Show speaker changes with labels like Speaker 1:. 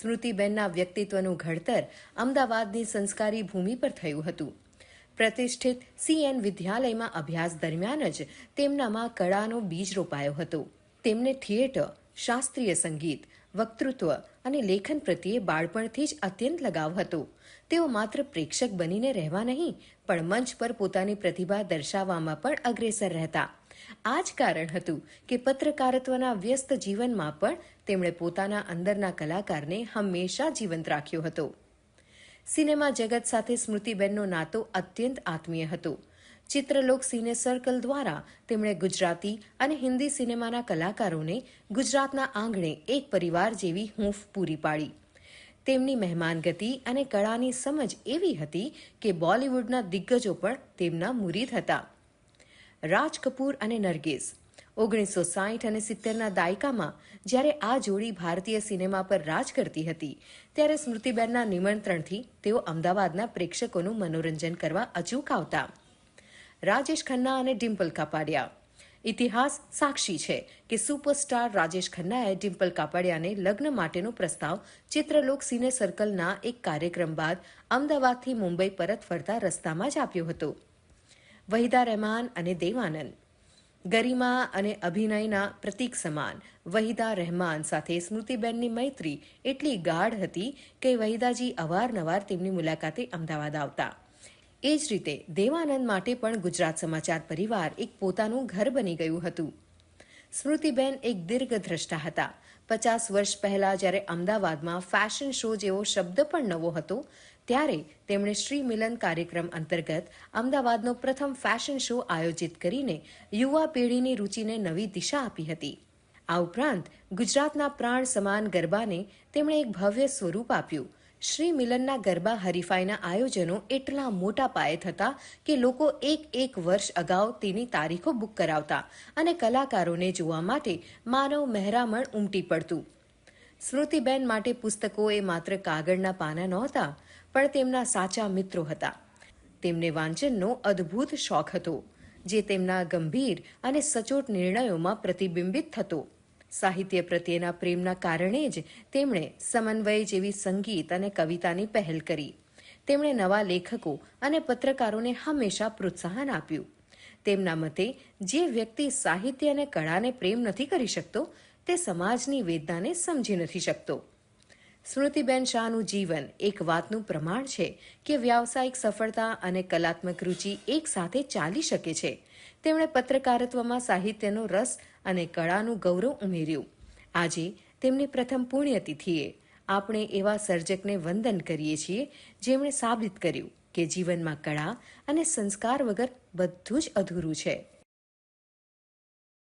Speaker 1: સ્મૃતિબેનના વ્યક્તિત્વનું ઘડતર અમદાવાદની સંસ્કારી ભૂમિ પર થયું હતું. પ્રતિષ્ઠિત CN વિદ્યાલયમાં અભ્યાસ દરમિયાન જ તેમનામાં કળાનો બીજ રોપાયો હતો. તેમને થિયેટર, શાસ્ત્રીય સંગીત, વક્તૃત્વ અને લેખન પ્રત્યે બાળપણથી જ અત્યંત લગાવ હતો. તેઓ માત્ર પ્રેક્ષક બનીને રહેવા નહીં, પણ મંચ પર પોતાની પ્રતિભા દર્શાવવામાં પણ અગ્રેસર રહેતા. આ જ કારણ હતું કે પત્રકારત્વના વ્યસ્ત જીવનમાં પણ તેમણે પોતાના અંદરના કલાકારને હંમેશા જીવંત રાખ્યો હતો. સિનેમા જગત સાથે સ્મૃતિબેનનો નાતો અત્યંત આત્મીય હતો. ચિત્રલોક સિને સર્કલ દ્વારા તેમણે ગુજરાતી અને હિન્દી સિનેમાના કલાકારોને ગુજરાતના આંગણે એક પરિવાર જેવી હૂંફ પૂરી પાડી. તેમની મહેમાનગતિ અને કળાની સમજ એવી હતી કે બોલિવૂડના દિગ્ગજો પણ તેમના મુરીદ હતા. રાજ કપૂર અને નરગિસ 1960 અને 70ના દાયકામાં જ્યારે આ જોડી ભારતીય સિનેમા પર રાજ કરતી હતી, ત્યારે સ્મૃતિબેનના નિમંત્રણથી તેઓ અમદાવાદના પ્રેક્ષકોનું મનોરંજન કરવા અચૂક આવતા. રાજેશ ખન્ના અને ડિમ્પલ કાપાડિયા. ઇતિહાસ સાક્ષી છે કે સુપરસ્ટાર રાજેશ ખન્નાએ ડિમ્પલ કાપાડિયાને લગ્ન માટેનો પ્રસ્તાવ ચિત્રલોક સિને સર્કલના એક કાર્યક્રમ બાદ અમદાવાદથી મુંબઈ પરત ફરતા રસ્તામાં જ આપ્યો હતો. વહીદા રહેમાન અને દેવાનંદ. ગરિમા અને અભિનયના પ્રતીક સમાન વહીદા રહેમાન સાથે સ્મૃતિબેનની મૈત્રી એટલી ગાઢ હતી કે વહીદાજી અવારનવાર તેમની મુલાકાતે અમદાવાદ આવતા. એ જ રીતે દેવાનંદ માટે પણ ગુજરાત સમાચાર પરિવાર એક પોતાનું ઘર બની ગયું હતું. સ્મૃતિબેન એક દીર્ઘદ્રષ્ટા હતા. 50 વર્ષ પહેલા જ્યારે અમદાવાદમાં ફેશન શો જેવો શબ્દ પણ નવો હતો, ત્યારે તેમણે શ્રી મિલન કાર્યક્રમ અંતર્ગત અમદાવાદનો પ્રથમ ફેશન શો આયોજિત કરીને યુવા પેઢીની રુચિને નવી દિશા આપી હતી. આ ઉપરાંત ગુજરાતના પ્રાણ સમાન ગરબાને તેમણે એક ભવ્ય સ્વરૂપ આપ્યું. શ્રી મિલનના ગરબા હરીફાઈના આયોજનો એટલા મોટા પાયે થતા કે લોકો એક વર્ષ અગાઉ તેની તારીખો બુક કરાવતા અને કલાકારોને જોવા માટે માનવ મહેરામણ ઉમટી પડતું. સ્મૃતિબેન માટે પુસ્તકો એ માત્ર કાગળના પાના નહોતા, પણ તેમના સાચા મિત્રો હતા. તેમને વાંચનનો અદ્ભુત શોખ હતો, જે તેમના ગંભીર અને સચોટ નિર્ણયોમાં પ્રતિબિંબિત થતો. સાહિત્ય પ્રત્યેના પ્રેમના કારણે જ તેમણે સમન્વય જેવી સંગીત અને કવિતાની પહેલ કરી. તેમણે નવા લેખકો અને પત્રકારોને હંમેશા પ્રોત્સાહન આપ્યું. તેમના મતે જે વ્યક્તિ સાહિત્ય અને કળાને પ્રેમ નથી કરી શકતો, તે સમાજની વેદનાને સમજી નથી શકતો. સ્મૃતિબેન શાહનું જીવન એક વાતનું પ્રમાણ છે કે વ્યાવસાયિક સફળતા અને કલાત્મક રુચિ એક સાથે ચાલી શકે છે. તેમણે પત્રકારત્વમાં સાહિત્યનો રસ અને કળાનું ગૌરવ ઉમેર્યું. આજે તેમની પ્રથમ પુણ્યતિથિએ આપણે એવા સર્જકને વંદન કરીએ છીએ, જેમણે સાબિત કર્યું કે જીવનમાં કળા અને સંસ્કાર વગર બધું જ અધૂરું છે.